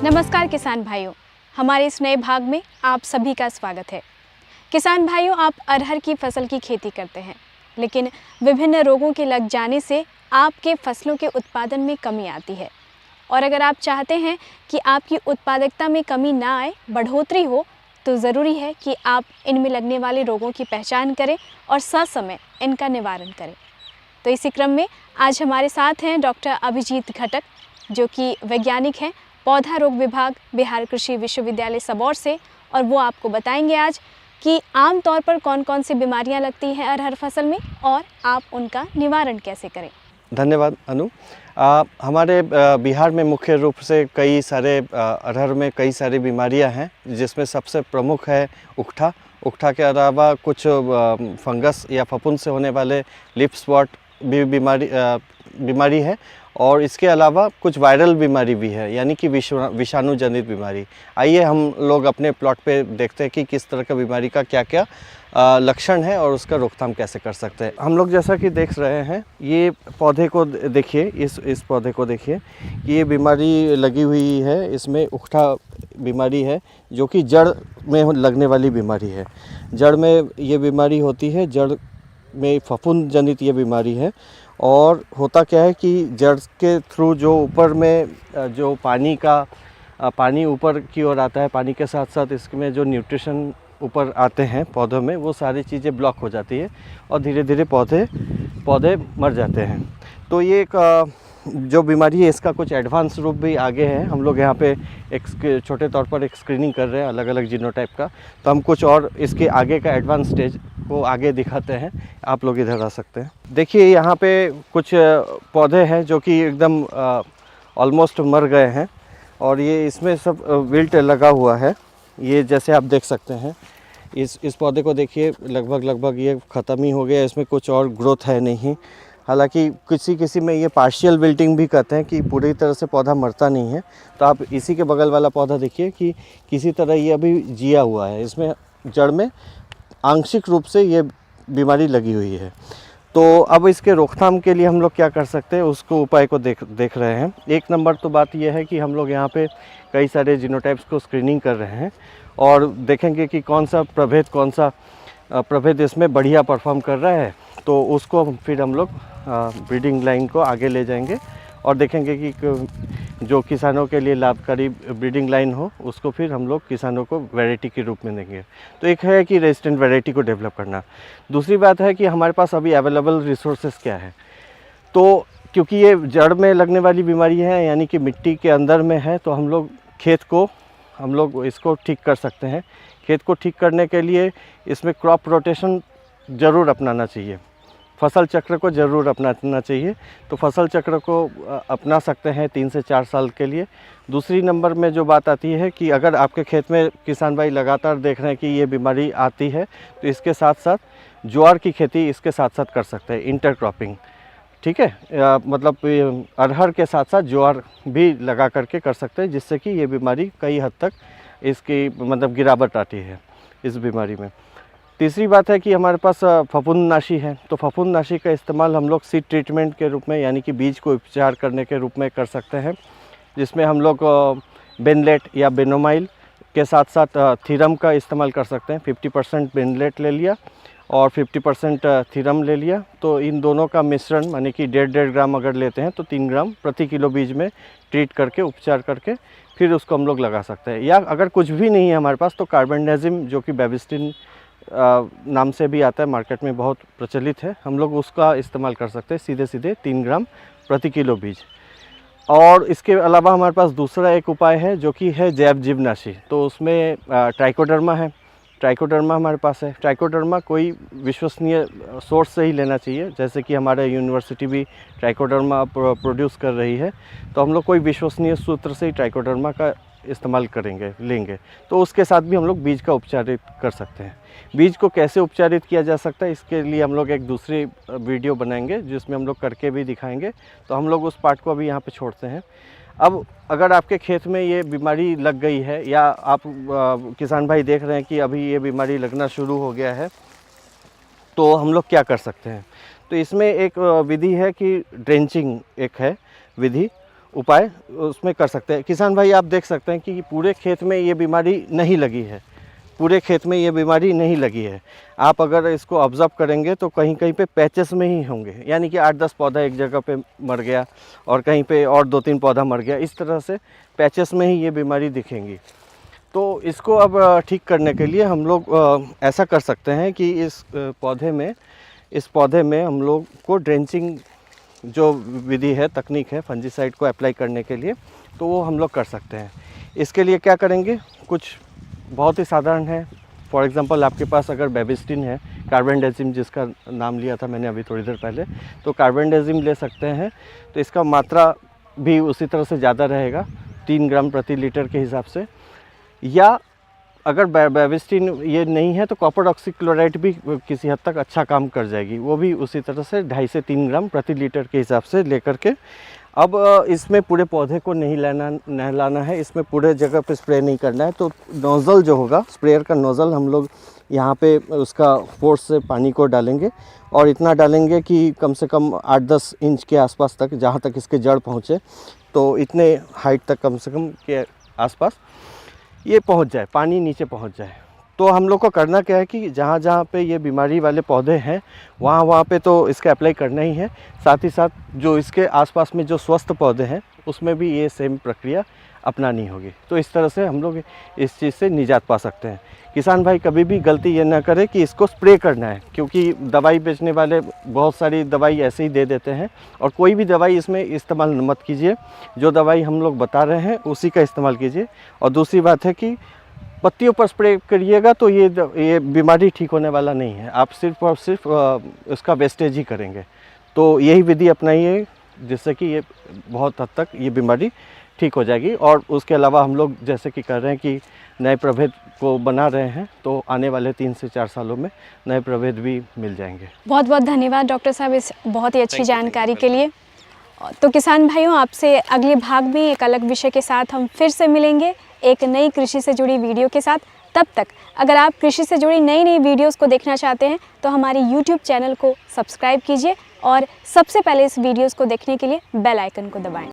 नमस्कार किसान भाइयों, हमारे इस नए भाग में आप सभी का स्वागत है। किसान भाइयों, आप अरहर की फसल की खेती करते हैं, लेकिन विभिन्न रोगों के लग जाने से आपके फसलों के उत्पादन में कमी आती है। और अगर आप चाहते हैं कि आपकी उत्पादकता में कमी ना आए, बढ़ोतरी हो, तो ज़रूरी है कि आप इनमें लगने वाले रोगों की पहचान करें और ससमय इनका निवारण करें। तो इसी क्रम में आज हमारे साथ हैं डॉक्टर अभिजीत घटक, जो कि वैज्ञानिक हैं पौधा रोग विभाग, बिहार कृषि विश्वविद्यालय सबौर से, और वो आपको बताएंगे आज कि आम तौर पर कौन कौन सी बीमारियां लगती हैं अरहर फसल में और आप उनका निवारण कैसे करें। धन्यवाद अनु। हमारे बिहार में मुख्य रूप से कई सारे अरहर में कई सारी बीमारियां हैं, जिसमें सबसे प्रमुख है उकठा। उकठा के अलावा कुछ फंगस या फफूंद से होने वाले लीफ स्पॉट भी बीमारी है, और इसके अलावा कुछ वायरल बीमारी भी है, यानी कि विषाणु जनित बीमारी। आइए हम लोग अपने प्लॉट पे देखते हैं कि किस तरह का बीमारी का क्या क्या लक्षण है और उसका रोकथाम कैसे कर सकते हैं। हम लोग जैसा कि देख रहे हैं, ये पौधे को देखिए, इस पौधे को देखिए, ये बीमारी लगी हुई है। इसमें उकठा बीमारी है, जो कि जड़ में लगने वाली बीमारी है। जड़ में ये बीमारी होती है, जड़ में फफूंद जनित ये बीमारी है। और होता क्या है कि जड़ के थ्रू जो ऊपर में जो पानी ऊपर की ओर आता है, पानी के साथ साथ इसमें जो न्यूट्रिशन ऊपर आते हैं पौधों में, वो सारी चीज़ें ब्लॉक हो जाती है और धीरे धीरे पौधे मर जाते हैं। तो ये एक जो बीमारी है, इसका कुछ एडवांस रूप भी आगे है। हम लोग यहाँ पे एक छोटे तौर पर एक स्क्रीनिंग कर रहे हैं अलग अलग जीनोटाइप का, तो हम कुछ और इसके आगे का एडवांस स्टेज को आगे दिखाते हैं। आप लोग इधर आ सकते हैं। देखिए, यहाँ पे कुछ पौधे हैं जो कि एकदम ऑलमोस्ट मर गए हैं, और ये इसमें सब विल्ट लगा हुआ है। ये जैसे आप देख सकते हैं, इस पौधे को देखिए, लगभग ये ख़त्म ही हो गया, इसमें कुछ और ग्रोथ है नहीं। हालांकि किसी में ये पार्शियल विल्टिंग भी कहते हैं कि पूरी तरह से पौधा मरता नहीं है। तो आप इसी के बगल वाला पौधा देखिए कि किसी तरह ये अभी जिया हुआ है, इसमें जड़ में आंशिक रूप से ये बीमारी लगी हुई है। तो अब इसके रोकथाम के लिए हम लोग क्या कर सकते हैं, उसको उपाय को देख रहे हैं। एक नंबर तो बात यह है कि हम लोग यहाँ पे कई सारे जीनोटाइप्स को स्क्रीनिंग कर रहे हैं और देखेंगे कि कौन सा प्रभेद इसमें बढ़िया परफॉर्म कर रहा है। तो उसको फिर हम लोग ब्रीडिंग लाइन को आगे ले जाएंगे और देखेंगे कि जो किसानों के लिए लाभकारी ब्रीडिंग लाइन हो, उसको फिर हम लोग किसानों को वैरायटी के रूप में देंगे। तो एक है कि रेजिस्टेंट वैरायटी को डेवलप करना। दूसरी बात है कि हमारे पास अभी अवेलेबल रिसोर्सेज क्या है। तो क्योंकि ये जड़ में लगने वाली बीमारी है, यानी कि मिट्टी के अंदर में है, तो हम लोग इसको ठीक कर सकते हैं। खेत को ठीक करने के लिए इसमें क्रॉप रोटेशन ज़रूर अपनाना चाहिए, फसल चक्र को ज़रूर अपनाना चाहिए। तो फसल चक्र को अपना सकते हैं 3 से 4 साल के लिए। दूसरी नंबर में जो बात आती है कि अगर आपके खेत में किसान भाई लगातार देख रहे हैं कि ये बीमारी आती है, तो इसके साथ साथ ज्वार की खेती इसके साथ साथ कर सकते हैं, इंटरक्रॉपिंग। ठीक है, मतलब अरहर के साथ साथ ज्वार भी लगा करके कर सकते हैं, जिससे कि ये बीमारी कई हद तक इसकी मतलब गिरावट आती है इस बीमारी में। तीसरी बात है कि हमारे पास फफूंदनाशी है। तो फफूंदनाशी का इस्तेमाल हम लोग सीड ट्रीटमेंट के रूप में, यानी कि बीज को उपचार करने के रूप में कर सकते हैं, जिसमें हम लोग बेनलेट या बेनोमाइल के साथ साथ थीरम का इस्तेमाल कर सकते हैं। 50% बेनलेट ले लिया और 50% थीरम ले लिया। तो इन दोनों का मिश्रण, यानी कि 1.5 ग्राम अगर लेते हैं तो 3 ग्राम प्रति किलो बीज में ट्रीट करके, उपचार करके फिर उसको हम लोग लगा सकते हैं। या अगर कुछ भी नहीं है हमारे पास, तो कार्बेंडाजिम, जो कि बेबिस्टिन नाम से भी आता है, मार्केट में बहुत प्रचलित है, हम लोग उसका इस्तेमाल कर सकते हैं सीधे 3 ग्राम प्रति किलो बीज। और इसके अलावा हमारे पास दूसरा एक उपाय है, जो कि है जैव जीवनाशी। तो उसमें ट्राइकोडर्मा है, ट्राइकोडर्मा हमारे पास है। ट्राइकोडर्मा कोई विश्वसनीय सोर्स से ही लेना चाहिए, जैसे कि हमारे यूनिवर्सिटी भी ट्राइकोडर्मा प्रोड्यूस कर रही है, तो हम लोग कोई विश्वसनीय सूत्र से ही ट्राइकोडर्मा का इस्तेमाल लेंगे। तो उसके साथ भी हम लोग बीज का उपचारित कर सकते हैं। बीज को कैसे उपचारित किया जा सकता है, इसके लिए हम लोग एक दूसरी वीडियो बनाएंगे, जिसमें हम लोग करके भी दिखाएंगे। तो हम लोग उस पार्ट को अभी यहाँ पे छोड़ते हैं। अब अगर आपके खेत में ये बीमारी लग गई है, या आप किसान भाई देख रहे हैं कि अभी ये बीमारी लगना शुरू हो गया है, तो हम लोग क्या कर सकते हैं। तो इसमें एक विधि है कि ड्रेंचिंग एक है विधि, उपाय उसमें कर सकते हैं। किसान भाई आप देख सकते हैं कि पूरे खेत में ये बीमारी नहीं लगी है, पूरे खेत में ये बीमारी नहीं लगी है। आप अगर इसको ऑब्ज़र्व करेंगे तो कहीं कहीं पे पैचेस में ही होंगे, यानी कि 8-10 पौधा एक जगह पे मर गया और कहीं पे और 2-3 पौधा मर गया, इस तरह से पैचेस में ही ये बीमारी दिखेंगी। तो इसको अब ठीक करने के लिए हम लोग ऐसा कर सकते हैं कि इस पौधे में हम लोग को ड्रेंचिंग जो विधि है, तकनीक है फंजीसाइड को अप्लाई करने के लिए, तो वो हम लोग कर सकते हैं। इसके लिए क्या करेंगे, कुछ बहुत ही साधारण है। फॉर एग्ज़ाम्पल आपके पास अगर बेबिस्टिन है, कार्बेंडाजिम जिसका नाम लिया था मैंने अभी थोड़ी देर पहले, तो कार्बेंडाजिम ले सकते हैं। तो इसका मात्रा भी उसी तरह से ज़्यादा रहेगा, 3 ग्राम प्रति लीटर के हिसाब से। या अगर बेबिस्टिन ये नहीं है तो कॉपर ऑक्सीक्लोराइड भी किसी हद तक अच्छा काम कर जाएगी, वो भी उसी तरह से 2.5 से 3 ग्राम प्रति लीटर के हिसाब से लेकर के। अब इसमें पूरे पौधे को नहीं नहलाना है, इसमें पूरे जगह पे स्प्रे नहीं करना है। तो नोज़ल जो होगा, स्प्रेयर का नोज़ल हम लोग यहाँ पे उसका फोर्स से पानी को डालेंगे और इतना डालेंगे कि कम से कम 8-10 इंच के आसपास तक, जहाँ तक इसके जड़ पहुँचे, तो इतने हाइट तक कम से कम के आसपास ये पहुँच जाए, पानी नीचे पहुँच जाए। तो हम लोग को करना क्या है कि जहाँ जहाँ पे ये बीमारी वाले पौधे हैं वहाँ पे तो इसका अप्लाई करना ही है। साथ ही साथ जो इसके आसपास में जो स्वस्थ पौधे हैं उसमें भी ये सेम प्रक्रिया अपनानी होगी। तो इस तरह से हम लोग इस चीज़ से निजात पा सकते हैं। किसान भाई कभी भी गलती ये ना करे कि इसको स्प्रे करना है, क्योंकि दवाई बेचने वाले बहुत सारी दवाई ऐसे ही दे देते हैं और कोई भी दवाई इसमें इस्तेमाल मत कीजिए। जो दवाई हम लोग बता रहे हैं उसी का इस्तेमाल कीजिए। और दूसरी बात है कि पत्तियों पर स्प्रे करिएगा तो ये बीमारी ठीक होने वाला नहीं है, आप सिर्फ और सिर्फ उसका वेस्टेज ही करेंगे। तो यही विधि अपनाइए जिससे कि ये बहुत हद तक ये बीमारी ठीक हो जाएगी। और उसके अलावा हम लोग जैसे कि कर रहे हैं कि नए प्रभेद को बना रहे हैं, तो आने वाले 3 से 4 सालों में नए प्रभेद भी मिल जाएंगे। बहुत बहुत धन्यवाद डॉक्टर साहब इस बहुत ही अच्छी जानकारी के लिए। तो किसान भाइयों, आपसे अगले भाग में एक अलग विषय के साथ हम फिर से मिलेंगे, एक नई कृषि से जुड़ी वीडियो के साथ। तब तक अगर आप कृषि से जुड़ी नई नई वीडियोस को देखना चाहते हैं तो हमारे YouTube चैनल को सब्सक्राइब कीजिए और सबसे पहले इस वीडियोस को देखने के लिए बेल आइकन को दबाएं।